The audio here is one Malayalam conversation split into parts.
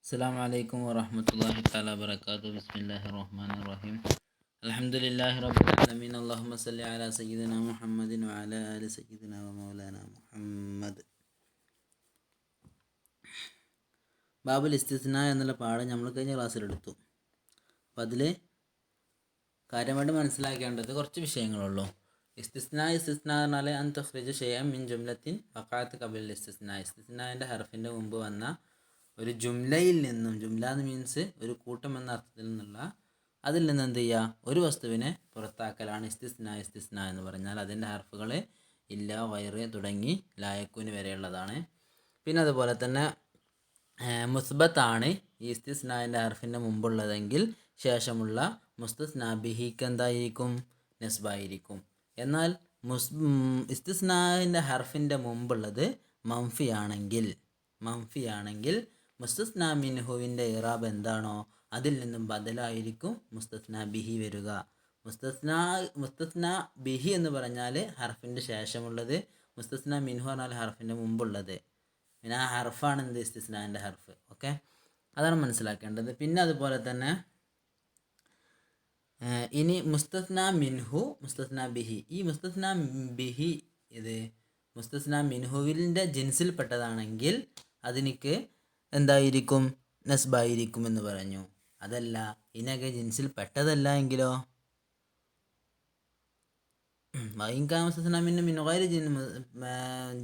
അസ്സലാമു അലൈക്കും വറഹ്മത്തുള്ളാഹി തആല വബറകാതുഹു. ബിസ്മില്ലാഹിർ റഹ്മാനിർ റഹീം. അൽഹംദുലില്ലാഹി റബ്ബിൽ ആലമീൻ. അല്ലാഹുമ്മ സ്വല്ലി അലാ സയ്യിദിനാ മുഹമ്മദിൻ വഅലാ ആലി സയ്യിദിനാ വമൗലാനാ മുഹമ്മദ്. ബാബുൽ ഇസ്തിസ്നാ എന്നുള്ള പാഠം നമ്മൾ കഴിഞ്ഞ ക്ലാസ്സിലെടുത്തു. അപ്പോൾ അതിൽ കാര്യമായിട്ട് മനസ്സിലാക്കേണ്ടത് കുറച്ച് വിഷയങ്ങളുള്ളൂ. ഇസ്തിസ്നാ എന്ന് പറഞ്ഞാൽ അൻ തുഖ്രിജ ഷൈഅൻ മിൻ ജുംലത്തിൻ വഖഅത്ത് ഖബല ഇസ്തിസ്നാ. ഇസ്തിസ്നാൻ്റെ ഹർഫിൻ്റെ മുമ്പ് വന്ന ഒരു ജുംലയിൽ നിന്നും, ജുംല എന്ന് മീൻസ് ഒരു കൂട്ടം എന്ന അർത്ഥത്തിൽ നിന്നുള്ള, അതിൽ നിന്ന് എന്ത് ചെയ്യുക, ഒരു വസ്തുവിനെ പുറത്താക്കലാണ് ഇസ്തിസ്ന എന്ന് പറഞ്ഞാൽ. അതിൻ്റെ ഹർഫുകൾ ഇല്ല, വയറ് തുടങ്ങി ലായക്കൂന് വരെയുള്ളതാണ്. പിന്നെ അതുപോലെ തന്നെ മുസ്ബത്താണ് ഈ ഇസ്തിസ്നാൻ്റെ ഹർഫിൻ്റെ മുമ്പുള്ളതെങ്കിൽ ശേഷമുള്ള മുസ്തസ്നാ ബിഹിക്ക് എന്തായിരിക്കും, നസ്ബായിരിക്കും. എന്നാൽ ഇസ്തിസ്നാൻ്റെ ഹർഫിൻ്റെ മുമ്പുള്ളത് മംഫിയാണെങ്കിൽ മുസ്തസ്നാ മിൻഹുവിൻ്റെ ഇറാബ് എന്താണോ അതിൽ നിന്നും ബദലായിരിക്കും മുസ്തസ്നാ ബിഹി വരിക. മുസ്തസ്നാ ബിഹി എന്ന് പറഞ്ഞാൽ ഹർഫിൻ്റെ ശേഷമുള്ളത്, മുസ്തസ്നാ മിൻഹു പറഞ്ഞാൽ ഹർഫിൻ്റെ മുമ്പുള്ളത്. പിന്നെ ആ ഹർഫാണ് എന്ത്, ഇസ്തിസ്നാൻ്റെ ഹർഫ്. ഓക്കെ, അതാണ് മനസ്സിലാക്കേണ്ടത്. പിന്നെ അതുപോലെ തന്നെ ഇനി മുസ്തസ്നാ മിൻഹു, മുസ്തസ്നാ ബിഹി. ഈ മുസ്തസ്നാ ബിഹി ഇത് മുസ്തസ്നാ മിൻഹുവിൻ്റെ ജിൻസിൽപ്പെട്ടതാണെങ്കിൽ അതിനിക്ക് എന്തായിരിക്കും, നസ്ബായിരിക്കും എന്ന് പറഞ്ഞു. അതല്ല, ഇതിനൊക്കെ ജിൻസിൽ പെട്ടതല്ല എങ്കിലോ,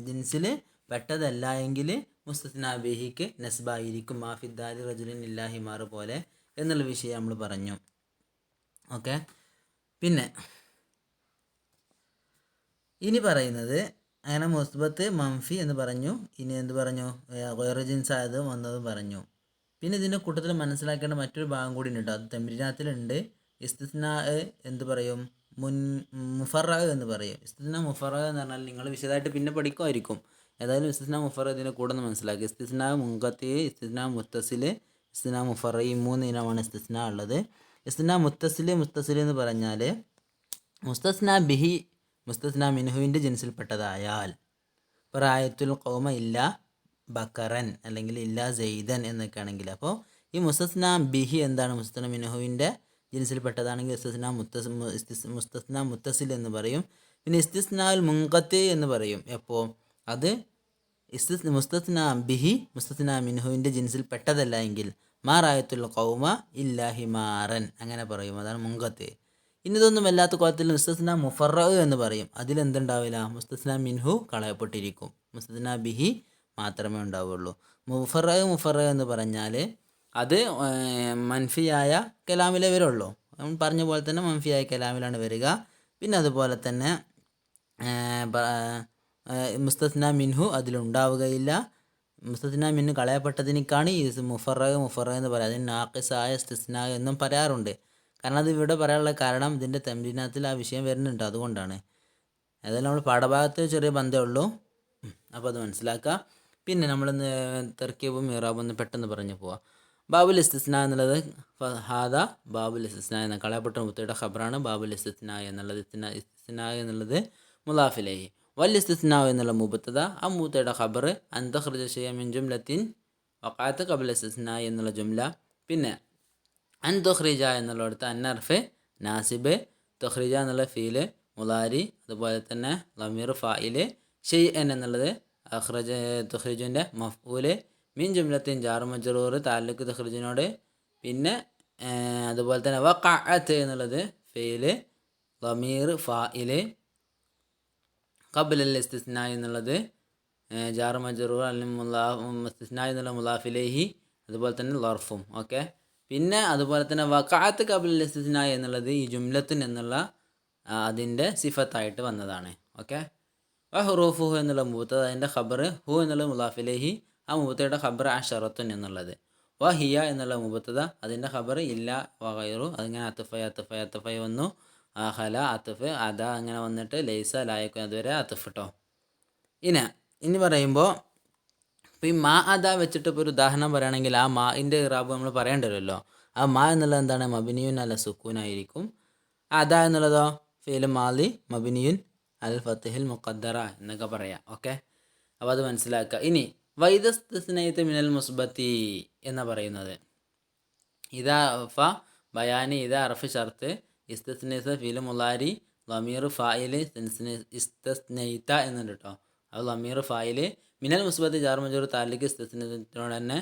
ജിൻസിൽ പെട്ടതല്ല എങ്കിൽ മുസ്തസ്നാ ബിഹിക്ക് നസ്ബായിരിക്കും. മാഫിദ്ദാലി റജുലിൻ ഇല്ലാഹി മാറ് പോലെ എന്നുള്ള വിഷയം നമ്മൾ പറഞ്ഞു. ഓക്കെ, പിന്നെ ഇനി പറയുന്നത് അങ്ങനെ മുസ്ബത്ത് മംഫി എന്ന് പറഞ്ഞു. ഇനി എന്ത് പറഞ്ഞു, ഗൈറു ജിൻസ് ആയത് വന്നതും പറഞ്ഞു. പിന്നെ ഇതിൻ്റെ കൂട്ടത്തിൽ മനസ്സിലാക്കേണ്ട മറ്റൊരു ഭാഗം കൂടി ഉണ്ട്. അത് തംരീനാത്തിലുണ്ട്. ഇസ്തിസ്നാ എന്ത് പറയും, മുഫറ എന്ന് പറയും. ഇസ്തിസ്നാ മുഫറ എന്ന് പറഞ്ഞാൽ നിങ്ങൾ വിശദമായിട്ട് പിന്നെ പഠിക്കുമായിരിക്കും. ഏതായാലും ഇസ്തിസ്നാ മുഫറ ഇതിൻ്റെ കൂടെ ഒന്ന് മനസ്സിലാക്കി. ഇസ്തിസ്നാ മുൻഖത്തി, ഇസ്തിസ്നാ മുത്തസിൽ, ഇസ്തിസ്നാ മുഫറ, ഈ 3 ഇനമാണ് ഇസ്തിസ്നാ ഉള്ളത്. ഇസ്തിസ്നാ മുത്തസിൽ എന്ന് പറഞ്ഞാൽ മുസ്തസ്നാ ബിഹി മുസ്തസ്നാ മിൻഹുവിൻ്റെ ജിൻസിൽപ്പെട്ടതായാൽ, പ്രായത്തുൽ ഖൗമ ഇല്ല ബക്കറൻ അല്ലെങ്കിൽ ഇല്ല സെയ്ദൻ എന്നൊക്കെ ആണെങ്കിൽ, അപ്പോൾ ഈ മുസ്തസ്നാ ബിഹി എന്താണ്, മുസ്തസ്നാ മിൻഹുവിൻ്റെ ജിൻസിൽപ്പെട്ടതാണെങ്കിൽ മുസ്തസ്നാ മുത്തസിൽ എന്ന് പറയും. പിന്നെ ഇസ്തിസ്നാൽ മുൻഖത്തി എന്ന് പറയും. എപ്പോൾ അത് മുസ്തസ്നാ ബിഹി മുസ്തസ്നാ മിൻഹുവിൻ്റെ ജിൻസിൽ പെട്ടതല്ല എങ്കിൽ മാറായത്തുൽ ഖൗമ ഇല്ലാ ഹിമാറൻ അങ്ങനെ പറയും. അതാണ് മുൻഖത്തി. ഇനി ഇതൊന്നും വല്ലാത്ത കോലത്തിൽ മുസ്തസ്നാ മുഫറ എന്ന് പറയും. അതിലെന്തുണ്ടാവില്ല, മുസ്തസ്നാ മിൻഹു കളയപ്പെട്ടിരിക്കും, മുസ്തസ്നാ ബിഹി മാത്രമേ ഉണ്ടാവുള്ളൂ. മുഫറ എന്ന് പറഞ്ഞാൽ അത് മൻഫിയായ കലാമിലേ വരുള്ളൂ. നമ്മൾ പറഞ്ഞ പോലെ തന്നെ മൻഫിയായ കലാമിലാണ് വരിക. പിന്നെ അതുപോലെ തന്നെ മുസ്തസ്നാ മിൻഹു അതിലുണ്ടാവുകയില്ല. മുസ്തസ്നാ മിൻഹു കളയപ്പെട്ടതിനേക്കാണ് ഈ മുഫറ എന്ന് പറയുക. അതിന് നാഖിസായ ഇസ്തിസ്നാ എന്നും പറയാറുണ്ട്. കാരണം അത് ഇവിടെ പറയാനുള്ള കാരണം ഇതിൻ്റെ തംരീനാത്തിൽ ആ വിഷയം വരുന്നുണ്ട്, അതുകൊണ്ടാണ്. ഏതായാലും നമ്മൾ പാഠഭാഗത്ത് ചെറിയ ബന്ധമേ ഉള്ളൂ, അപ്പോൾ അത് മനസ്സിലാക്കുക. പിന്നെ നമ്മളൊന്ന് തർക്കീബും മിറാബും ഒന്ന് പെട്ടെന്ന് പറഞ്ഞു പോവാം. ബാബുൽ ഇസ്തിസ്നാ എന്നുള്ളത് ഹാദ ബാബുൽ ഇസ്തിസ്നാ എന്ന കളയപ്പെട്ട മുത്തയുടെ ഖബറാണ്. ബാബുൽ ഇസ്തിസ്നാ എന്നുള്ളത് മുലാഫിലേഹി. വൽ ഇസ്തിസ്നാ എന്നുള്ള മുബത്തദ, ആ മുത്തയുടെ ഖബർ അൻ തഖ്റുജ ഷൈഅൻ മിൻ ജുംലത്തിൻ വഖഅത്ത് ഖബല ഇസ്തിസ്നാ എന്നുള്ള ജുംല. പിന്നെ അൻ തുഖ്രിജ എന്നുള്ളിടത്ത് അന്നർഫ് നാസിബ്, തുഖ്രിജ എന്നുള്ള ഫീല് മുലാരി, അതുപോലെ തന്നെ ലമീർ ഫായില്, ഷൈഅൻ എന്നുള്ളത് തുഖ്രിജുൻ്റെ മഫ്ഊല്, മിൻ ജുംലത്തിൻ ജാർ മജ്റൂർ താലൂക്ക് തുഖ്രിജിനോട്. പിന്നെ അതുപോലെ തന്നെ വഖഅത്ത് എന്നുള്ളത് ഫീല് ലമീർ ഫായില്, ഖബലൽ ഇസ്തിസ്നാ എന്നുള്ളത് ജാർ മജ്റൂർ അല്ലെങ്കിൽ ഇസ്തിസ്നാ എന്നുള്ള മുലാഫിലേഹി, അതുപോലെ തന്നെ ലർഫും. ഓക്കെ, പിന്നെ അതുപോലെ തന്നെ വഖഅത്ത് ഖബലൽ ഇസ്തിസ്നാ എന്നുള്ളത് ഈ ജുംലത്തുൻ എന്നുള്ള അതിൻ്റെ സിഫത്തായിട്ട് വന്നതാണ്. ഓക്കെ, ഹുറൂഫുഹു എന്നുള്ള മുബത്തദ, അതിൻ്റെ ഖബർ, ഹു എന്നുള്ള മുലാഫിലേഹി, ആ മുബത്തയുടെ ഖബർ അശറത്തുൻ എന്നുള്ളത്. വഹിയ എന്നുള്ള മുബത്തദ, അതിൻ്റെ ഖബർ ഇല്ല വഗൈറു, അതിങ്ങനെ അത്തുഫൈ വന്നു. ഹല അത്തുഫ് അദ അങ്ങനെ വന്നിട്ട് ലൈസ ലായക്കും അതുവരെ അത്തുഫ് കേട്ടോ. ഇനി പറയുമ്പോൾ ഇപ്പോൾ ഈ മാ അദ വെച്ചിട്ട് ഇപ്പോൾ ഒരു ഉദാഹരണം പറയുകയാണെങ്കിൽ ആ മാഇൻ്റെ ഇറാബ് നമ്മൾ പറയേണ്ടല്ലോ. ആ മാ എന്നുള്ളത് എന്താണ്, മബിനിയുൻ അല സുക്കൂനായിരിക്കും. അദ എന്നുള്ളതോ ഫീൽ മാലി മബിനിയുൻ അൽ ഫത്ഹിൽ മുഖദ്ദറ എന്നൊക്കെ പറയാം. ഓക്കെ, അപ്പോൾ അത് മനസ്സിലാക്കുക. ഇനി വൈദസ്തസ്നൈത്ത് മിനൽ മുസ്ബത്തി എന്ന് പറയുന്നത് ഇതാ ഫ ബയാനി ഇതാ അറഫ് ഷർത്ത് ഇസ്തസ്നൈത്ത് ഫീൽ മുലാരി ലമീർ ഫായിൽ ഇസ്തസ്നൈത്ത എന്നുണ്ട് കേട്ടോ. അത് ലമീർ ഫായിൽ മിനൽ മുസ്ബത്ത് ജാർ മജൂർ താലിക്ക് ഇസ്തസ്നൈത്തിനോട് തന്നെ.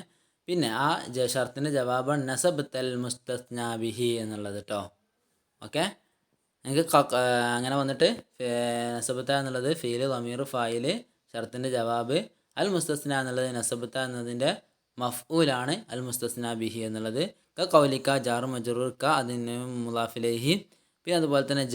പിന്നെ ആ ഷർത്തിൻ്റെ ജവാബാണ് നസബ് തൽ മുസ്തസ്നാബിഹി എന്നുള്ളത് കേട്ടോ. ഓക്കെ, നിങ്ങൾക്ക് അങ്ങനെ വന്നിട്ട് നസബത്ത എന്നുള്ളത് ഫീൽ ലമീർ ഫായിൽ ഷർത്തിൻ്റെ ജവാബ്, അൽ മുസ്തസ്ന എന്നുള്ളത് നസബത്ത എന്നതിൻ്റെ മഫ്ഊലാണ് അൽ മുസ്തസ്ന ബിഹി എന്നുള്ളത്. കൗലിക്ക ജാർ മജറൂർ ക അതിന് മുലാഫിലേഹി. പിന്നെ അതുപോലെ തന്നെ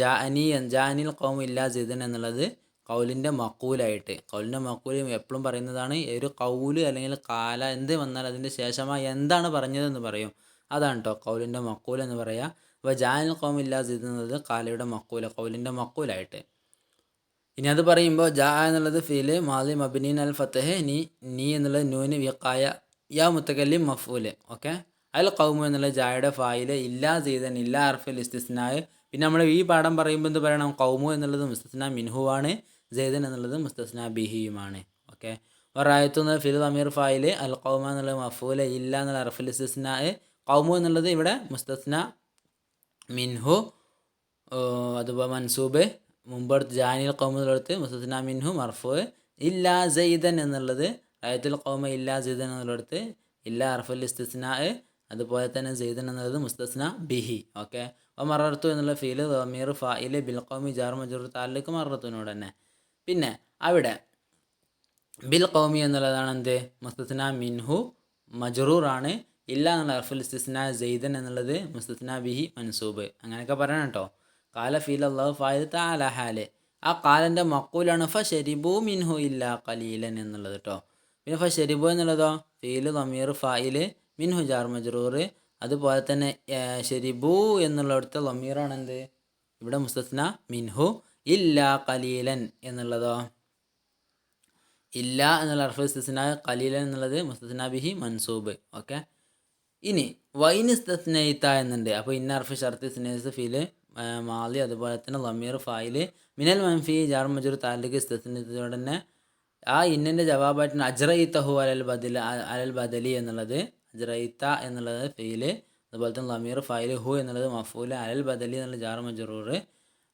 ജാനിൽ കൗമു ഇല്ലാ സിദൻ എന്നുള്ളത് കൗലിൻ്റെ മക്കൂലായിട്ട്. കൗലിൻ്റെ മക്കൂൽ എപ്പോഴും പറയുന്നതാണ്. ഒരു കൗല് അല്ലെങ്കിൽ കാല എന്ത് വന്നാൽ അതിൻ്റെ ശേഷമായി എന്താണ് പറഞ്ഞതെന്ന് പറയും, അതാണ് കേട്ടോ കൗലിൻ്റെ മക്കൂൽ എന്ന് പറയുക. അപ്പോൾ ജാനിൽ കൗമു ഇല്ലാ സിദൻ എന്നുള്ളത് കാലയുടെ മക്കൂല, കൗലിൻ്റെ മക്കൂലായിട്ട്. ഇനി അത് പറയുമ്പോൾ ജാ എന്നുള്ളത് ഫീല് മാലി മബിനീൻ അൽ ഫത്തഹ്, നീ എന്നുള്ളത് നൂന് വിഖായ യാ മുത്തക്കല്ലിം മഫൂല്. ഓക്കെ, അൽ കൗമു എന്നുള്ള ജായുടെ ഫായില് ഇല്ലാ സീതൻ ഇല്ലാ അർഫിൽ ഇസ്തിസ്നായ്. പിന്നെ നമ്മൾ ഈ പാഠം പറയുമ്പോൾ എന്ത് പറയണം? കൗമു എന്നുള്ളത് മുസ്തസ്ന മിൻഹുവാണ്, സൈദൻ എന്നുള്ളത് മുസ്തസ്ന ബിഹിയുമാണ്. ഓക്കെ, റായത്തുന്ന ഫിൽ അമീർ ഫായില് അൽ കൗമ എന്നുള്ളത് മഫൂല് ഇല്ല എന്നുള്ള അർഫിൽ ഇസ്തിസ്നായ്. കൗമു എന്നുള്ളത് ഇവിടെ മുസ്തസ്ന മിൻഹു, അതുപോലെ മൻസൂബ് മുമ്പെടുത്ത് ജാനിൽ കൗമ എന്നുള്ളത് മുസ്തസ്ന മിൻഹു മർഫു. ഇല്ലാ സൈദൻ എന്നുള്ളത് റായത്തുൽ കൗമ ഇല്ലാ സൈദൻ എന്നുള്ളത് ഇല്ലാ അർഫുൽ ഇസ്തിസ്നാ, അതുപോലെ തന്നെ സൈദൻ എന്നുള്ളത് മുസ്തസ്ന ബിഹി. ഓക്കെ, അപ്പോൾ മറർത്തു എന്നുള്ള ഫീല് ദമീർ ഫായില് ബിൽ കൗമി ജാർ മജറൂർ താലിക്ക് മറത്തുവിനോട് തന്നെ. പിന്നെ അവിടെ ബിൽ കൗമി എന്നുള്ളതാണ് എന്ത്? മുസ്തസ്ന മിൻഹു മജറൂറാണ്. ഇല്ല എന്നുള്ള അർഫുൽ ഇസ്തിസ്ന സൈദൻ എന്നുള്ളത് മുസ്തസ്ന ബിഹി മൻസൂബ്. അങ്ങനെയൊക്കെ പറയണം കേട്ടോ. കാല ഫീൽ അള്ളാഹു ഫായിൽ താല ഹാല്, ആ കാലൻ്റെ മക്കൂലാണ് ഫ ഷെരിബു മിൻഹു ഇല്ല കലീലൻ എന്നുള്ളത് കേട്ടോ. പിന്നെ ഫ ഷെരിബു എന്നുള്ളതോ ഫീൽ ദമീർ ഫായിൽ മിൻഹു ജാർ മജ്റൂർ. അതുപോലെ തന്നെ ഷെരിബു എന്നുള്ളിടത്ത് ലമീറാണ് എന്ത്? ഇവിടെ മുസ്തസ്ന മിൻഹു. ഇല്ല കലീലൻ എന്നുള്ളതോ ഇല്ല എന്നുള്ള അർഫ ഇസ്തിസ്ന, കലീലൻ എന്നുള്ളത് മുസ്തസ്ന ബിഹി മൻസൂബ്. ഓക്കെ, ഇനി വൈൻ ഇസ്തസ്നൈത്ത എന്നുണ്ട്. അപ്പോൾ ഇന്ന അർഫ് ഷർത്ത് ഇസ്നൈസ് ഫീല് മാലി, അതുപോലെ തന്നെ ലമീർ ഫായിൽ മിനൽ മൻഫി ജാർ മജൂർ താലിക്ക് ഇസ്തസ്നൈത്തോടെ തന്നെ ആ ഇന്നിൻ്റെ ജവാബായിട്ട് അജ്റൈത്തഹു അലൽ ബദലി എന്നുള്ളത്, അജ്റൈത്ത എന്നുള്ളത് ഫീല്, അതുപോലെ തന്നെ ലമീർ ഫായിൽ ഹു എന്നുള്ളത് മഫൂല്, അലൽ ബദലി എന്നുള്ള ജാർ മജറൂർ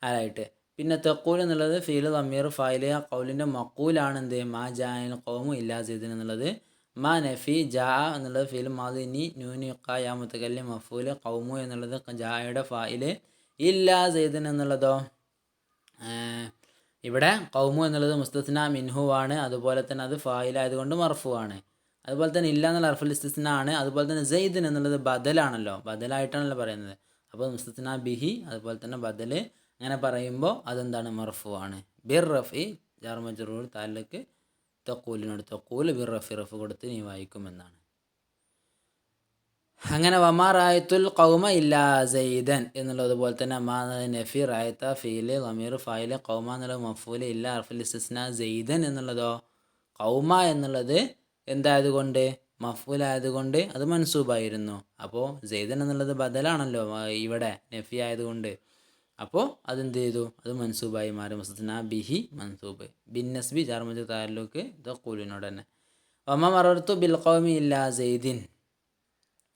അലായിട്ട്. പിന്നെ തെക്കൂൽ എന്നുള്ളത് ഫീല് ലമീർ ഫായിൽ ആ കൗലിൻ്റെ മക്കൂലാണ് എന്ത്? മാ ജാനിൽ കൗമു ഇല്ലാ സീദൻ എന്നുള്ളത്. മാ നഫി ജാ എന്നുള്ളത് ഫീൽ മാദിനി നൂനി യാ മുത്തകല്ലി മഫൂല്. കൗമു എന്നുള്ളത് ജായുടെ ഫായിൽ ഇല്ലാ സൈദൻ എന്നുള്ളതോ ഇവിടെ കൗമു എന്നുള്ളത് മുസ്തസ്ന മിൻഹു ആണ്, അതുപോലെ തന്നെ അത് ഫായിലായതുകൊണ്ട് മർഫു ആണ്. അതുപോലെ തന്നെ ഇല്ല എന്നുള്ള അർഫുൽ ഇസ്തിസ്ന ആണ്. അതുപോലെ തന്നെ സൈദൻ എന്നുള്ളത് ബദലാണല്ലോ, ബദലായിട്ടാണല്ലോ പറയുന്നത്. അപ്പോൾ മുസ്തസ്ന ബിഹി അതുപോലെ തന്നെ ബദൽ അങ്ങനെ പറയുമ്പോൾ അതെന്താണ്? മർഫു ആണ്. ബിർ റഫി ജാർ മജ്റൂർ താലിക്ക് തക്കൂലിനോട് തക്കൂൽ ബിർ റഫി റഫ് കൊടുത്ത് നീ വായിക്കുമെന്നാണ്. അങ്ങനെ വമാ റായത്തുൽ കൗമ ഇല്ലാ സൈദൻ എന്നുള്ളതുപോലെ തന്നെ മാ നഫി റായത്ത ഫീല് ലമീർ ഫായില് കൗമ എന്നുള്ളത് മഫൂല് ഇല്ല അർഫുൽ ഇസ്തിസ്ന സൈദൻ എന്നുള്ളതോ കൗമ എന്നുള്ളത് എന്തായതുകൊണ്ട്? മഫൂലായതുകൊണ്ട് അത് മൻസൂബായിരുന്നു. അപ്പോൾ സൈദൻ എന്നുള്ളത് ബദലാണല്ലോ ഇവിടെ നഫി ആയതുകൊണ്ട്. അപ്പോൾ അതെന്ത് ചെയ്തു? അത് മൻസൂബായി മാറി. മുസ്തസ്ന ബിഹി മൻസൂബ് ബിൻ നസ്ബി ജാർ മജ്റൂർ താലൂക്ക് തഖൂലിനോട് തന്നെ. വമ മറർത്തു ബിൽ ഖൗമി ഇല്ലാ സൈദിൻ,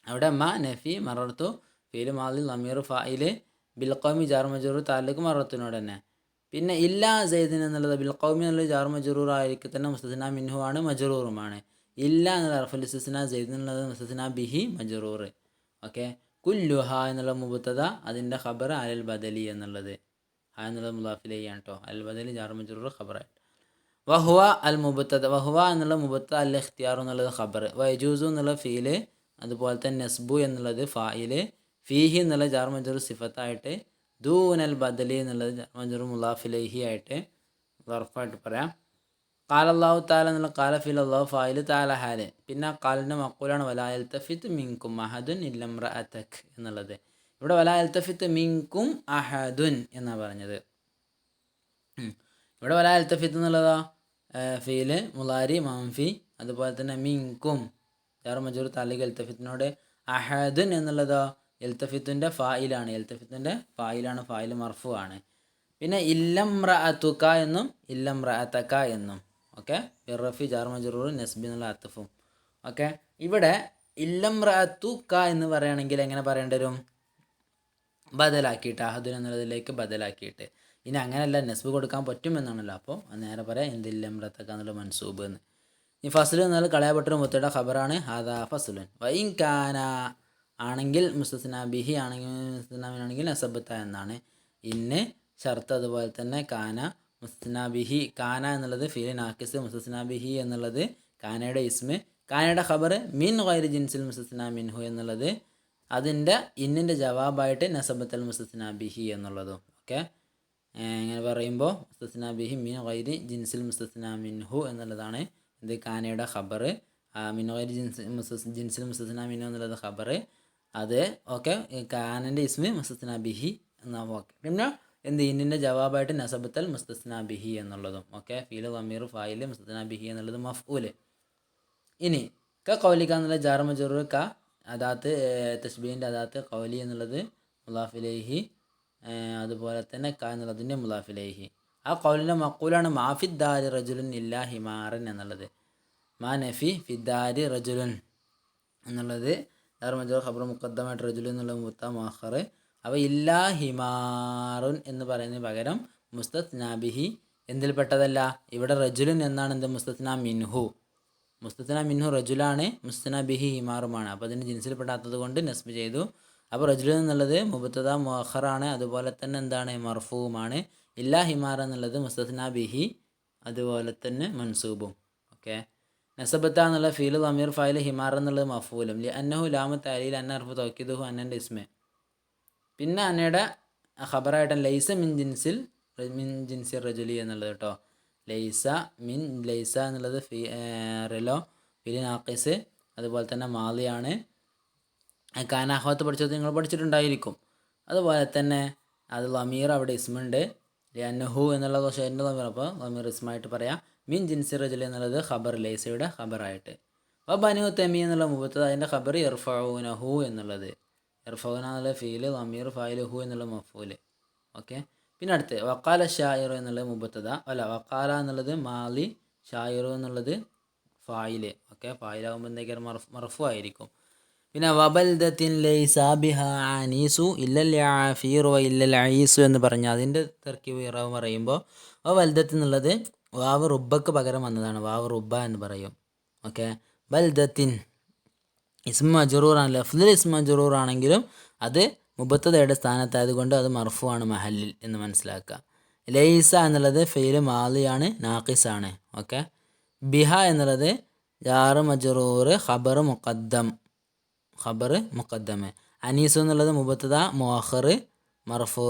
അവിടെ മ നഫി മറർത്തു ഫീൽ മാലി ലമീർ ഫായില് ബിൽ ഖൗമി ജാർ മജ്റൂർ താലൂക്ക് മറത്തിനോട് തന്നെ. പിന്നെ ഇല്ലാ സൈദിൻ എന്നുള്ളത് ബിൽ ഖൗമി എന്നുള്ളത് ജാർ മജ്റൂർ ആയിരിക്കും തന്നെ മുസ്തസ്ന മിൻഹു ആണ്, മജ്റൂറുമാണ്. ഇല്ല എന്നുള്ള അർഫുൽ ഇസ്തിസ്ന സൈദിൻ എന്നുള്ളത് മുസ്തസ്ന ബിഹി മജ്റൂർ. ഓക്കെ, കുല്ലുഹ എന്നുള്ള മുബത്തദ അതിൻ്റെ ഖബർ അലൽ ബദലി എന്നുള്ളത്, ഹ എന്നുള്ളത് മുലാഫിലേയാണ് കേട്ടോ. അൽ ബദലി ജാർ മജ്റൂർ ഖബറായിട്ട്. വഹുവ അൽ മുബത്തദ, വഹുവ എന്നുള്ള മുബത്തദ അൽ ഇഖ്തിയാർ എന്നുള്ളത് ഖബർ. വയജൂസു എന്നുള്ള ഫീല്, അതുപോലെ തന്നെ നസ്ബു എന്നുള്ളത് ഫായില്, ഫീഹി എന്നുള്ള ജാർ മജ്റൂർ സിഫത്തായിട്ട്, ദൂനൽ ബദലി എന്നുള്ളത് ജാർ മജ്റൂർ മുലാഫിലേഹി ആയിട്ട് വർഫായിട്ട് പറയാം. കാല അല്ലാഹു താല എന്നുള്ള കാല ഫീൽ അല്ലാഹു ഫായില് താല ഹാല്. പിന്നെ കാലിൻ്റെ മക്കൂലാണ് വലാ യൽതഫിത്ത് മിൻകും അഹദുൻ ഇല്ല ഇംറഅതക് എന്നുള്ളത്. ഇവിടെ വലാ യൽതഫിത്ത് മിൻകും അഹദുൻ എന്നാണ് പറഞ്ഞത്. ഇവിടെ വലാ യൽതഫിത്ത് എന്നുള്ളതോ ഫീല് മുലാരി മൻഫി, അതുപോലെ തന്നെ മിൻകും ജാർ മജ്റൂർ താലിക് എൽത്തഫിത്തിനോട്. അഹദുൻ എന്നുള്ളതോ എൽത്തഫിത്തിൻ്റെ ഫായിലാണ്, എൽത്തഫിത്തിൻ്റെ ഫായിലാണ്, ഫായിൽ മർഫു ആണ്. പിന്നെ ഇല്ലംറഅതുക എന്നും ഇല്ലംറഅതക എന്നും. ഓക്കെ. ബിറഫി ജാർ മജ്റൂർ നസ്ബി എന്നുള്ള അത്തഫും. ഓക്കെ. ഇവിടെ ഇല്ലംറഅത്തു ക എന്ന് പറയുകയാണെങ്കിൽ എങ്ങനെ പറയേണ്ടി വരും? ബദലാക്കിയിട്ട്, അഹദുൻ എന്നുള്ളതിലേക്ക് ബദലാക്കിയിട്ട്. ഇനി അങ്ങനെയല്ല, നസ്ബ് കൊടുക്കാൻ പറ്റുമെന്നാണല്ലോ. അപ്പോൾ നേരെ പറയാം എന്ത് ഇല്ലംറത്തക്ക എന്നുള്ള മൻസൂബ് എന്ന്. ഈ ഫസ്ലു എന്നാൽ കളയപ്പെട്ടൊരു മുത്തയുടെ ഖബറാണ്. ഹാദാ ഫസ്ലുൻ. വൈൻ കാന ആണെങ്കിൽ മുസ്തസ്ന ബിഹി ആണെങ്കിൽ മുസ്തസ്നാമിനാണെങ്കിൽ നസബത്ത എന്നാണ്. ഇന്ന് ഷർത്ത് അതുപോലെ തന്നെ കാന മുസ്തസ്ന ബിഹി. കാന എന്നുള്ളത് ഫീൽ നാക്കിസ്, മുസ്തസ്ന ബിഹി എന്നുള്ളത് കാനയുടെ ഇസ്മ്, കാനയുടെ ഖബർ മിൻ ഗൈരി ജിൻസിൽ മുസ്തസ്ന മിൻഹു എന്നുള്ളത് അതിൻ്റെ ഇന്നിൻ്റെ ജവാബായിട്ട് നസബത്തൽ മുസ്തസ്ന ബിഹി എന്നുള്ളതും. ഓക്കെ. ഇങ്ങനെ പറയുമ്പോൾ മുസ്തസ്ന ബിഹി മിൻ ഗൈരി ജിൻസിൽ മുസ്തസ്ന മിൻഹു എന്നുള്ളതാണ് ഇത് കാനയുടെ ഖബർ. മിൻ ഗൈരി ജിൻസിൽ മുസ്തസ്ന മിൻഹു എന്നുള്ളത് ഖബർ. അത് ഓക്കെ. കാനൻ്റെ ഇസ്മി മുസ്തസ്ന ബിഹി എന്നാണ്. ഓക്കെ. പിന്നെ എന്ത് ഇന്നിൻ്റെ ജവാബായിട്ട് നസബത്തൽ മുസ്തസ്ന ബിഹി എന്നുള്ളതും. ഓക്കെ. ഫീൽ ദമീർ ഫായിൽ മുസ്തസ്ന ബിഹി എന്നുള്ളത് മഫ്ഊൽ. ഇനി കൗലിക എന്നുള്ള ജാർ മജ്റൂർ ക അദാത്ത് തശ്ബീഹിൻ്റെ അദാത്ത് കൗലി എന്നുള്ളത് മുലാഫിലേഹി, അതുപോലെ തന്നെ ക എന്നുള്ളതിൻ്റെ മുലാഫിലേഹി. ആ കൗലിൻ്റെ മക്കൂലാണ് മാ ഫിദ്ദാരി റജുലുൻ ഇല്ലാ ഹിമാറൻ എന്നുള്ളത്. മാ നഫി ഫിദ്ദാരി റജുലുൻ എന്നുള്ളത് ജാർ മജ്റൂർ ഖബർ മുഖദ്ദമായിട്ട് റജുലുൻ എന്നുള്ള മുത്ത മുഅഖർ. അപ്പോൾ ഇല്ലാ ഹിമാറുൻ എന്ന് പറയുന്നതിന് പകരം മുസ്തസ്നാ ബിഹി എന്തിൽപ്പെട്ടതല്ല, ഇവിടെ റജുലുൻ എന്നാണ് എന്ത് മുസ്തസ്നാ മിൻഹു. മുസ്തസ്ന മിൻഹു റജുലാണ്, മുസ്തസ്ന ബിഹി ഹിമാറുമാണ്. അപ്പോൾ അതിന് ജിൻസിൽപ്പെടാത്തത് കൊണ്ട് നസ്ബ് ചെയ്തു. അപ്പോൾ റജുൽ എന്നുള്ളത് മുബത്തദ മുഅഖറാണ്, അതുപോലെ തന്നെ എന്താണ് മർഫൂമാണ്. ഇല്ലാ ഹിമാർ എന്നുള്ളത് മുസ്തസ്ന ബിഹി അതുപോലെ തന്നെ മൻസൂബും. ഓക്കെ. നസബത്ത എന്നുള്ള ഫീൽ ദമീർ ഫായിൽ, ഹിമാർ എന്നുള്ളത് മഫൂലും. ലി അന്നഹു ലാമു തഅലീൽ അന്ന ഹർഫു തൗക്കീദുഹു അന്നൻ്റെ ഇസ്മ. പിന്നെ അന്നയുടെ ഖബറായിട്ട് ലൈസ മിൻ ജിൻസിൽ റജുലി എന്നുള്ളത് കേട്ടോ. ലൈസ മിൻ, ലൈസ എന്നുള്ളത് റിലോ ഫിലി നാഖിസ്, അതുപോലെ തന്നെ മാലിയാണ്. കാന അഹ്വാത്ത് പഠിച്ചത് നിങ്ങൾ പഠിച്ചിട്ടുണ്ടായിരിക്കും. അതുപോലെ തന്നെ അത് ലമീർ അവിടെ ഇസ്മുണ്ട്. ലിഅന്നഹു എന്നുള്ള ഷെയറിൻ്റെ ലമീർ, അപ്പോൾ ലമീർ ഇസ്മായിട്ട് പറയാം. മിൻ ജിൻസി റജുലി എന്നുള്ളത് ഖബർ, ലൈസയുടെ ഖബറായിട്ട്. അപ്പോൾ ബനു തമീം എന്നുള്ള മുബത്തദ, അതിൻ്റെ ഖബർ യർഫഊനഹു എന്നുള്ളത്. യർഫഊന എന്നുള്ള ഫീല് ലമീർ ഫായിൽ, ഹു എന്നുള്ള മഫൂൽ. ഓക്കെ. പിന്നെ അടുത്ത് വക്കാല ഷായിറു എന്നുള്ളത് മുബത്തദ, അല്ല വക്കാല എന്നുള്ളത് മാലി, ഷായിറു എന്നുള്ളത് ഫായില്. ഓക്കെ. ഫായിലാകുമ്പോൾ എന്തൊക്കെയാണ് മർഫു ആയിരിക്കും. പിന്നെ വബൽദത്തിൻ ലൈസ ബിഹാ അനീസു ഇല്ലൽ ആഫീറു ഇല്ലൽ അയീസു എന്ന് പറഞ്ഞാൽ അതിൻ്റെ തർക്കീബ് ഇറാവ് പറയുമ്പോൾ വബൽദത്ത് എന്നുള്ളത് വാവ് റുബ്ബക്ക് പകരം വന്നതാണ്. വാവ് റുബ്ബ എന്ന് പറയും. ഓക്കെ. ബൽദത്തിൻ ഇസ്മ മജ്റൂറാണ്, ലഫ്ലുൽ ഇസ്മ മജ്റൂർ ആണെങ്കിലും അത് മുബത്തദയുടെ സ്ഥാനത്തായത് കൊണ്ട് അത് മർഫു ആണ് മഹല്ലിൽ എന്ന് മനസ്സിലാക്കുക. ലൈസ എന്നുള്ളത് ഫെയിൽ മാലിയാണ്, നാഖിസാണ്. ഓക്കെ. ബിഹ എന്നുള്ളത് ജാർ മജ്റൂർ ഖബർ മുഖദ്ദം, ഖബർ മുഖദ്ദമ്. അനീസു എന്നുള്ളത് മുബത്തദ മുഅഖർ മർഫൂ.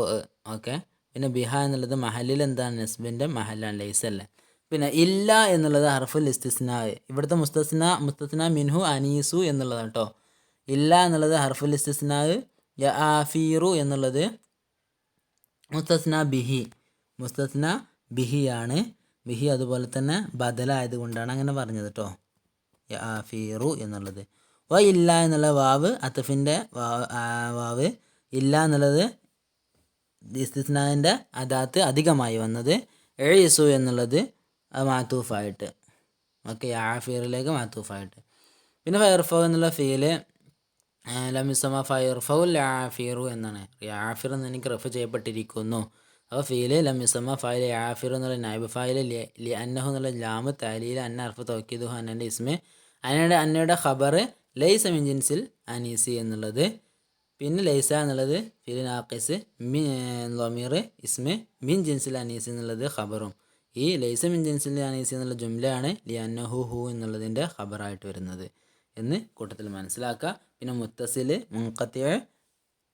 ഓക്കെ. പിന്നെ ബിഹ എന്നുള്ളത് മഹല്ലിൽ എന്താണ്, നസ്ബിൻ്റെ മഹല്ലാണ്, ലൈസ അല്ല. പിന്നെ ഇല്ല എന്നുള്ളത് ഹർഫുൽ ഇസ്തിസ്നാ. ഇവിടുത്തെ മുസ്തസ്ന മിൻഹു അനീസു എന്നുള്ളതാണ് കേട്ടോ. ഇല്ല എന്നുള്ളത് ഹർഫുൽ ഇസ്തിസ്നാ. യആഫീറു എന്നുള്ളത് മുസ്തസ്ന ബിഹിയാണ്. ബിഹി അതുപോലെ തന്നെ ബദലായത് കൊണ്ടാണ് അങ്ങനെ പറഞ്ഞത് കേട്ടോ, യആഫീറു എന്നുള്ളത്. ഇല്ല എന്നുള്ള വാവ് അത്തഫിൻ്റെ വാവ്. ഇല്ല എന്നുള്ളത് ഇസ്തിസ്നാൻ്റെ അദാത്ത് അധികമായി വന്നത്. എഴീസു എന്നുള്ളത് മാത്തൂഫായിട്ട്. ഓക്കെ. യാഫീറിലേക്ക് മാത്തൂഫായിട്ട്. പിന്നെ ഫയർഫോ എന്നുള്ള ഫീല് ലമിസമ ഫയർഫൗൽ യാഫീറു എന്നാണ്. യാഫിർ എന്ന് എനിക്ക് റഫ് ചെയ്യപ്പെട്ടിരിക്കുന്നു. അപ്പോൾ ഫീല് ലമിസമ ഫായിൽ യാഫിർ എന്നുള്ള നൈബ് ഫായിൽ, ലി അന്നഹു എന്നുള്ള ലാമ് തലീൽ അന്ന അർഫ് തൗക്കീദുഹു അന്നൻ്റെ ഇസ്മ. അന്നയുടെ ഖബർ ലൈസ മിൻ ജിൻസിൽ അനീസി എന്നുള്ളത്. പിന്നെ ലൈസ എന്നുള്ളത് ഫിൽ നാഖിസ്, ലമീർ ഇസ്മ, മിൻ ജിൻസിൽ അനീസി എന്നുള്ളത് ഖബറും. ഈ ലൈസ മിൻ ജിൻസിൽ അനീസി എന്നുള്ള ജുംലയാണ് ലി അന്നഹു ഹു എന്നുള്ളതിൻ്റെ ഖബറായിട്ട് വരുന്നത് എന്ന് കൂട്ടത്തിൽ മനസ്സിലാക്കുക. പിന്നെ മുത്തസിൽ, മുൻഖത്തി,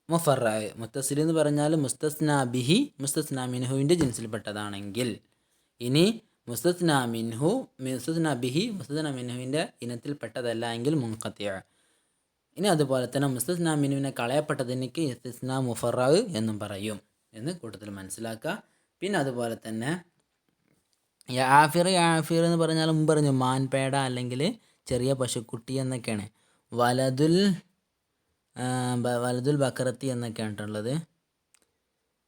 മുഫറഅ. മുത്തസിൽ എന്ന് പറഞ്ഞാൽ മുസ്തസ്ന ബിഹി മുസ്തസ്ന മിൻഹുവിൻ്റെ ജിൻസിൽപ്പെട്ടതാണെങ്കിൽ. ഇനി മുസ്തസ്ന ബിഹി മുസ്തസ്ന മിൻഹുവിൻ്റെ ഇനത്തിൽപ്പെട്ടതല്ല എങ്കിൽ മുൻഖത്തി. ഇനി അതുപോലെ തന്നെ മുസ്തസ്ന മിൻഹുവിനെ കളയപ്പെട്ടതിനേക്ക് ഇസ്തിസ്ന മുഫറഅ എന്നും പറയും എന്ന് കൂട്ടത്തിൽ മനസ്സിലാക്കുക. പിന്നെ അതുപോലെ തന്നെ യാഫിർ എന്ന് പറഞ്ഞാൽ മുമ്പ് പറഞ്ഞു മാൻപേട അല്ലെങ്കിൽ ചെറിയ പശുക്കുട്ടി എന്നൊക്കെയാണ്. വലതുൽ ബക്കറത്തി എന്നൊക്കെയാണ് ഉള്ളത്.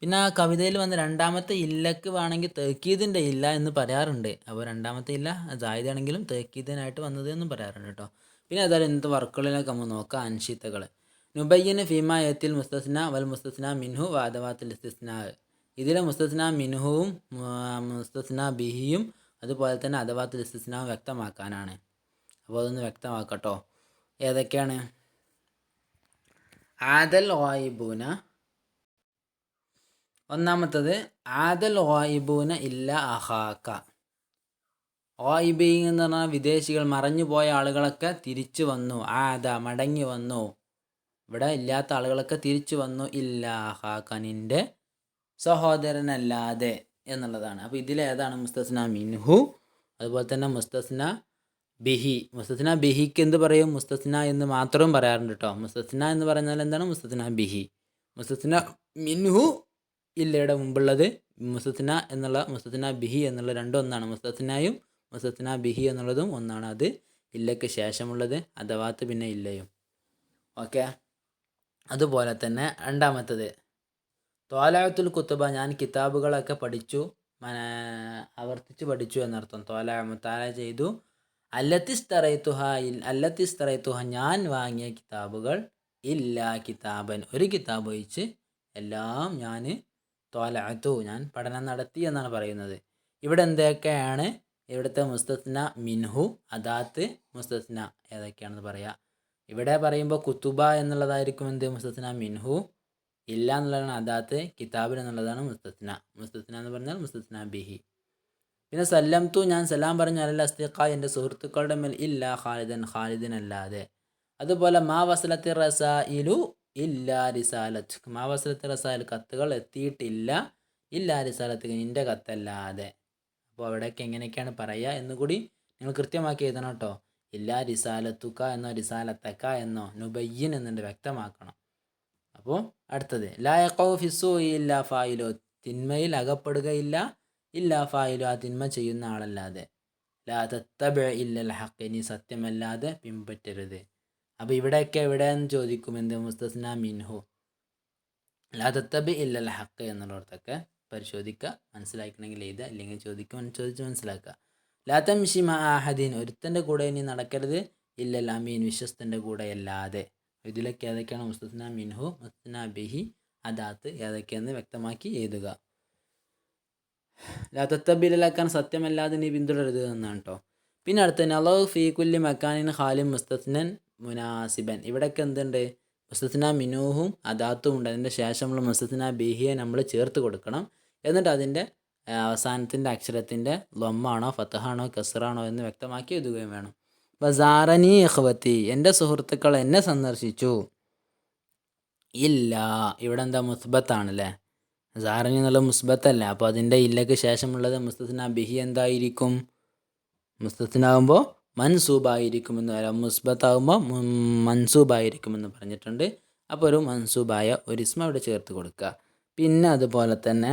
പിന്നെ ആ കവിതയിൽ വന്ന രണ്ടാമത്തെ ഇല്ലക്ക് വേണമെങ്കിൽ തേക്കീദിൻ്റെ ഇല്ല എന്ന് പറയാറുണ്ട്. അപ്പോൾ രണ്ടാമത്തെ ഇല്ല ജായിദാണെങ്കിലും തേക്കീദിനായിട്ട് വന്നത് എന്നും പറയാറുണ്ട് കേട്ടോ. പിന്നെ ഏതായാലും ഇന്നത്തെ വർക്കുകളിലൊക്കെ നമ്മൾ നോക്കാം. അൻഷിത്തകൾ നുബയ്യന് ഫീമ യത്തിൽ മുസ്തസ്ന വൽ മുസ്തസ്ന മിൻഹു വാദവാത്തിൽ ഇസ്തിസ്നാ. ഇതിലെ മുസ്തസ്ന മിൻഹുവും മുസ്തസ്ന ബിഹിയും അതുപോലെ തന്നെ അദവാത്തിൽ ഇസ്തിസ്നാവും വ്യക്തമാക്കാനാണ്. അപ്പോൾ അതൊന്ന് വ്യക്തമാക്കട്ടോ. ഏതൊക്കെയാണ്? ആദൽ ഗായിബൂന. ഒന്നാമത്തത് ആദൽ ഗായിബൂന ഇല്ല അഹാക്ക. ഗായിബീൻ എന്ന് പറഞ്ഞാൽ വിദേശികൾ, മറഞ്ഞു പോയ ആളുകളൊക്കെ തിരിച്ചു വന്നു. ആദ മടങ്ങി വന്നു. ഇവിടെ ഇല്ലാത്ത ആളുകളൊക്കെ തിരിച്ചു വന്നു. ഇല്ല അഹാക്ക നിൻ്റെ സഹോദരനല്ലാതെ എന്നുള്ളതാണ്. അപ്പോൾ ഇതിലേതാണ് മുസ്തസ്ന മിൻഹു? അതുപോലെ തന്നെ മുസ്തസ്ന ബിഹി. മുസ്തസ്ന ബിഹിക്ക് എന്ത് പറയും? മുസ്തസ്ന എന്ന് മാത്രം പറയാറുണ്ട് കേട്ടോ. മുസ്തസ്ന എന്ന് പറഞ്ഞാൽ എന്താണ്? മുസ്തസ്ന ബിഹി. മുസ്തസ്ന മിൻഹു ഇല്ലയുടെ മുമ്പുള്ളത് മുസ്തസ്ന എന്നുള്ള മുസ്തസ്ന ബിഹി എന്നുള്ള രണ്ടും ഒന്നാണ്. മുസ്തസ്നയും മുസ്തസ്ന ബിഹി എന്നുള്ളതും ഒന്നാണ്. അത് ഇല്ലയ്ക്ക് ശേഷമുള്ളത് അദവാത്ത് പിന്നെ ഇല്ലയും. ഓക്കെ. അതുപോലെ തന്നെ രണ്ടാമത്തത് ത്വാലഅത്തുൽ കുത്തുബ, ഞാൻ കിതാബുകളൊക്കെ പഠിച്ചു, ആവർത്തിച്ച് പഠിച്ചു എന്നർത്ഥം. മുത്താല ചെയ്തു. അല്ലത്തിസ്തറൈത്തുഹ ഞാൻ വാങ്ങിയ കിതാബുകൾ ഇല്ല കിതാബൻ, ഒരു കിതാബ് ഒഴിച്ച് എല്ലാം ഞാൻ ത്വാലഅത്തു ഞാൻ പഠനം നടത്തി എന്നാണ് പറയുന്നത്. ഇവിടെ എന്തൊക്കെയാണ്? ഇവിടുത്തെ മുസ്തസ്ന മിൻഹു അദാത്ത് മുസ്തസ്ന ഏതൊക്കെയാണെന്ന് പറയാം. ഇവിടെ പറയുമ്പോൾ കുത്തുബ എന്നുള്ളതായിരിക്കും എന്ത്? മുസ്തസ്ന മിൻഹു. ഇല്ല എന്നുള്ളതാണ് അദാത്ത്. കിതാബിൻ എന്നുള്ളതാണ് മുസ്തസ്ന. മുസ്തസ്ന എന്ന് പറഞ്ഞാൽ മുസ്തസ്ന ബിഹി. പിന്നെ സല്ലംതു ഞാൻ സലാം പറഞ്ഞു അലൽ അസ്തിഖ എൻ്റെ സുഹൃത്തുക്കളുടെ മേൽ ഇല്ല ഖാലിദൻ അല്ലാതെ. അതുപോലെ മാ വസലത്തി റസായിലു ഇല്ലാ റിസാലത്ത്. മാ വസലത്തി റസായിൽ കത്തുകൾ എത്തിയിട്ടില്ല ഇല്ലാ റിസാലത്ത് നിൻ്റെ കത്തല്ലാതെ. അപ്പോൾ അവിടെയൊക്കെ എങ്ങനെയൊക്കെയാണ് പറയുക എന്നുകൂടി നിങ്ങൾ കൃത്യമാക്കി എഴുതണം കേട്ടോ. ഇല്ലാ റിസാലത്തുക എന്നോ റിസാലത്തക്ക എന്നോ നുബയ്യിൻ എന്നുണ്ട്, വ്യക്തമാക്കണം. അപ്പോൾ അടുത്തത് ലാ യഖഉ ഫിസ്സൂ ഇല്ലാ ഫായിലോ, തിന്മയിൽ അകപ്പെടുകയില്ല ഇല്ലാ ഫായിലോ, ആ തിന്മ ചെയ്യുന്ന ആളല്ലാതെ. ലാ തത്തബിഅ ഇല്ലൽ ഹഖ്, നീ സത്യമല്ലാതെ പിൻപറ്റരുത്. അപ്പോൾ ഇവിടെയൊക്കെ എവിടെയെന്ന് ചോദിക്കും എന്ത്? മുസ്തസ്ന മിൻഹു. ലാ തത്തബിഅ ഇല്ലൽ ഹഖ് എന്നുള്ളടത്തൊക്കെ പരിശോധിക്കുക. മനസ്സിലാക്കണമെങ്കിൽ എഴുതുക, അല്ലെങ്കിൽ ചോദിച്ച് മനസ്സിലാക്കുക. ലാ തംശി മഅ അഹദിൻ, ഒരുത്തൻ്റെ കൂടെ ഇനി നടക്കരുത് ഇല്ലൽ അമീൻ, വിശ്വസ്തൻ്റെ കൂടെ അല്ലാതെ. ഇതിലൊക്കെ ഏതൊക്കെയാണ് മുസ്തസ്ന മിൻഹു, മുസ്തസ്ന ബിഹി, അദാത്ത് ഏതൊക്കെയെന്ന് വ്യക്തമാക്കി എഴുതുക. ലാ തത്തബിഅക്കാൻ സത്യമല്ലാതെ നീ പിന്തുടരുത് എന്നാണ് കേട്ടോ. പിന്നെ അടുത്ത നളൗ ഫീ കുല്ലി മക്കാനിൻ ഖാലിൻ മുസ്തസ്നൻ മുനാസിബൻ. ഇവിടെയൊക്കെ എന്തുണ്ട്? മുസ്തസ്ന മിനൂഹും അദാത്തും ഉണ്ട്. അതിൻ്റെ ശേഷമുള്ള മുസ്തസ്ന ബിഹിയെ നമ്മൾ ചേർത്ത് കൊടുക്കണം. എന്നിട്ട് അതിൻ്റെ അവസാനത്തിൻ്റെ അക്ഷരത്തിൻ്റെ ലൊമ്മാണോ ഫത്തഹാണോ കസ്റാണോ എന്ന് വ്യക്തമാക്കി എഴുതുകയും വേണം. ബസാറനി ഇഖ്വത്തി, എൻ്റെ സുഹൃത്തുക്കൾ എന്നെ സന്ദർശിച്ചു. ഇല്ല ഇവിടെ എന്താ? മുസ്ബത്താണല്ലേ. സാറനി എന്നുള്ള മുസ്ബത്തല്ല. അപ്പോൾ അതിൻ്റെ ഇല്ലക്ക് ശേഷമുള്ളത് മുസ്തസ്ന ബിഹി എന്തായിരിക്കും? മുസ്തസ്നാകുമ്പോൾ മൻസൂബായിരിക്കുമെന്ന് വരാം. മുസ്ബത്താകുമ്പോൾ മൻസൂബായിരിക്കുമെന്ന് പറഞ്ഞിട്ടുണ്ട്. അപ്പോൾ ഒരു മൻസൂബായ ഒരു ഇസ്മ അവിടെ ചേർത്ത് കൊടുക്കുക. പിന്നെ അതുപോലെ തന്നെ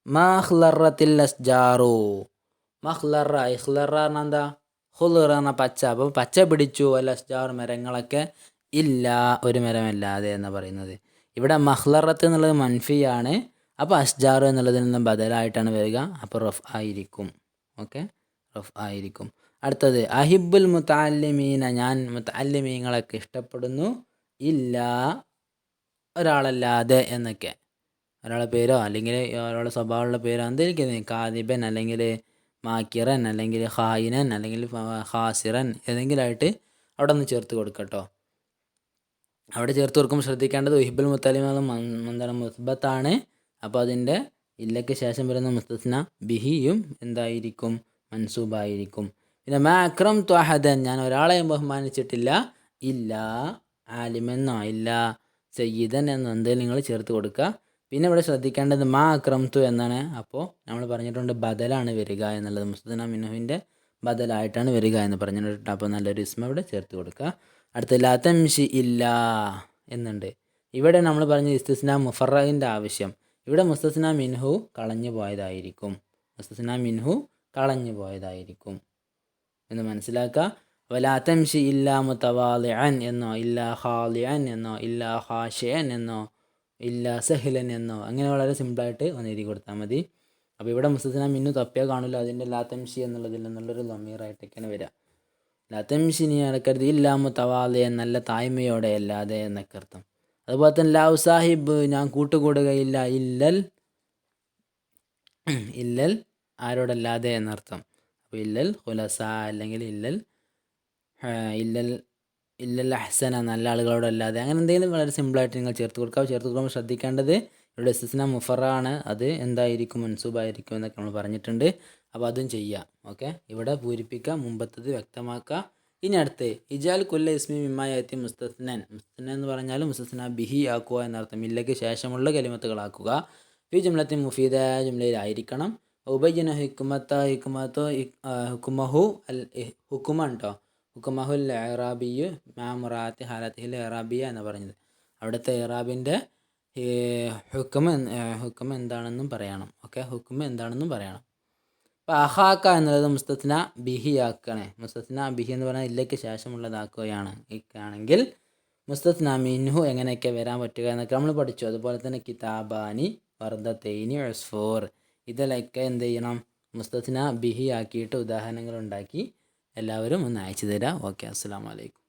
മഖ്ലറത്തിൽ അസ്ജാറു. മഖ്ലറ ഇഖ്ലറ എന്താ? ഖുൽറ എന്ന പച്ച. അപ്പോൾ പച്ച പിടിച്ചു അല്ല അസ്ജാർ മരങ്ങളൊക്കെ ഇല്ല ഒരു മരമല്ലാതെ എന്ന് പറയുന്നത്. ഇവിടെ മഖ്ലറത്ത് എന്നുള്ളത് മൻഫിയാണ്. അപ്പോൾ അസ്ജാർ എന്നുള്ളതിൽ നിന്ന് ബദലായിട്ടാണ് വരിക. അപ്പോൾ റഫ് ആയിരിക്കും. ഓക്കെ, റഫ് ആയിരിക്കും. അടുത്തത് അഹിബുൽ മുതഅല്ലിമീന, ഞാൻ മുതഅല്ലിമീങ്ങളൊക്കെ ഇഷ്ടപ്പെടുന്നു ഇല്ല ഒരാളല്ലാതെ എന്നൊക്കെ. ഒരാളുടെ പേരോ അല്ലെങ്കിൽ ഒരാളുടെ സ്വഭാവമുള്ള പേരോ എന്തായിരിക്കും? കാദിബൻ അല്ലെങ്കിൽ മാക്കിറൻ അല്ലെങ്കിൽ ഖായിനൻ അല്ലെങ്കിൽ ഖാസിറൻ ഏതെങ്കിലുമായിട്ട് അവിടെ ഒന്ന് ചേർത്ത് കൊടുക്കട്ടോ. അവിടെ ചേർത്ത് കൊടുക്കുമ്പോൾ ശ്രദ്ധിക്കേണ്ടത് ഉഹിബുൽ മുത്തലിം എന്താണ്? മുസ്ബത്താണ്. അപ്പോൾ അതിൻ്റെ ഇല്ലയ്ക്ക് ശേഷം വരുന്ന മുസ്തസ്ന ബിഹിയും എന്തായിരിക്കും? മൻസൂബായിരിക്കും. പിന്നെ മാ അക്രം ത്വഹദൻ, ഞാൻ ഒരാളെയും ബഹുമാനിച്ചിട്ടില്ല ഇല്ല ആലിമെന്നോ ഇല്ല സയ്യിദൻ എന്നോ എന്തെങ്കിലും നിങ്ങൾ ചേർത്ത് കൊടുക്കുക. പിന്നെ ഇവിടെ ശ്രദ്ധിക്കേണ്ടത് മാ അക്രംതു എന്നാണ്. അപ്പോൾ നമ്മൾ പറഞ്ഞിട്ടുണ്ട് ബദലാണ് വരിക എന്നുള്ളത്. മുസ്തസ്ന മിൻഹുവിൻ്റെ ബദലായിട്ടാണ് വരിക എന്ന് പറഞ്ഞിട്ടുണ്ട്. അപ്പോൾ നല്ലൊരു ഇസ്മ ഇവിടെ ചേർത്ത് കൊടുക്കുക. അടുത്ത ലാ തംശി ഇല്ല എന്നുണ്ട്. ഇവിടെ നമ്മൾ പറഞ്ഞ ഇസ്തിസ്ന മുഫറഹിൻ്റെ ആവശ്യം. ഇവിടെ മുസ്തസ്ന മിൻഹു കളഞ്ഞു പോയതായിരിക്കും. മുസ്തസ്ന മിൻഹു കളഞ്ഞു പോയതായിരിക്കും എന്ന് മനസ്സിലാക്കുക. വലാ തംശി ഇല്ല മുതവാളിഅൻ എന്നോ ഇല്ല ഖാലിഅൻ എന്നോ ഇല്ല ഖാശിഅൻ എന്നോ ഇല്ല സഹ്ലൻ എന്നോ അങ്ങനെ വളരെ സിമ്പിളായിട്ട് ഒന്ന് എഴുതി കൊടുത്താൽ മതി. അപ്പോൾ ഇവിടെ മുസ്തസ്ന മിന്നു തപ്പിയാൽ കാണില്ല, അതിൻ്റെ ലാത്തംഷി എന്നുള്ളതിൽ നിന്നുള്ളൊരു ലമീറായിട്ടൊക്കെയാണ് വരിക. ലാത്തംഷി നീ ഇടക്കരുത് ഇല്ല മുതവാളിയ നല്ല താഴ്മയോടെ അല്ലാതെ എന്നൊക്കെ അർത്ഥം. അതുപോലെ തന്നെ ലാവ് സാഹിബ് ഞാൻ കൂട്ടുകൂടുകയില്ല ഇല്ലൽ ഇല്ലൽ ആരോടല്ലാതെ എന്നർത്ഥം. അപ്പോൾ ഇല്ലൽ ഖുലസ അല്ലെങ്കിൽ ഇല്ലൽ ഇല്ലൽ ഇല്ലൽ അഹ്സന നല്ല ആളുകളോടല്ലാതെ അങ്ങനെ എന്തെങ്കിലും വളരെ സിമ്പിളായിട്ട് നിങ്ങൾ ചേർത്ത് കൊടുക്കുക. ചേർത്ത് കൊടുക്കുമ്പോൾ ശ്രദ്ധിക്കേണ്ടത് ഇവിടെ ഇസ്തിസ്ന മുഫറാണ്, അത് എന്തായിരിക്കും മൻസൂബായിരിക്കും എന്നൊക്കെ നമ്മൾ പറഞ്ഞിട്ടുണ്ട്. അപ്പോൾ അതും ചെയ്യാം. ഓക്കെ, ഇവിടെ പൂരിപ്പിക്കുക, മുമ്പത്തത് വ്യക്തമാക്കുക. ഇനി അടുത്ത് ഇജാൽ കുല്ല ഇസ്മി മിമ്മായത്തി മുസ്തസ്നൻ. മുസ്തസ്ന എന്ന് പറഞ്ഞാൽ മുസ്തസ്ന ബിഹി ആക്കുക എന്നർത്ഥം. ഇല്ലയ്ക്ക് ശേഷമുള്ള കലിമത്തുകളാക്കുക. ഈ ജുംലത്തി മുഫീദ ജുംലയിലായിരിക്കണം. ഉബയ്യന ഹുക്കുമഹു അൽ ഹുക്കുമ ഉണ്ടോ, ഹുക്കുമഹുൽ ഇറാബിയു മാ മുറാത്തി ഹാലത്തിഹിൽ ഇറാബിയ എന്ന് പറഞ്ഞത്. അവിടുത്തെ ഇറാബിൻ്റെ ഹുക്കം എന്താണെന്നും പറയണം. ഓക്കെ, ഹുക്കം എന്താണെന്നും പറയണം. അപ്പോൾ അഹാക്ക എന്നുള്ളത് മുസ്തസ്ന ബിഹി ആക്കണേ. മുസ്തസ്ന ബിഹി എന്ന് പറഞ്ഞാൽ ഇല്ലയ്ക്ക് ശേഷമുള്ളതാക്കുകയാണ് ആണെങ്കിൽ മുസ്തസ്ന മിൻഹു എങ്ങനെയൊക്കെ വരാൻ പറ്റുക എന്നൊക്കെ നമ്മൾ പഠിച്ചു. അതുപോലെ തന്നെ കിതാബാനി വർദ്ധത്തൈനി ഉസ്ഫൂർ ഇതിലൊക്കെ എന്ത് ചെയ്യണം, മുസ്തസ്ന ബിഹി ആക്കിയിട്ട് ഉദാഹരണങ്ങൾ ഉണ്ടാക്കി എല്ലാവരും ഒന്ന് അയച്ചു തരാം. ഓക്കെ, അസ്സലാമു അലൈക്കും.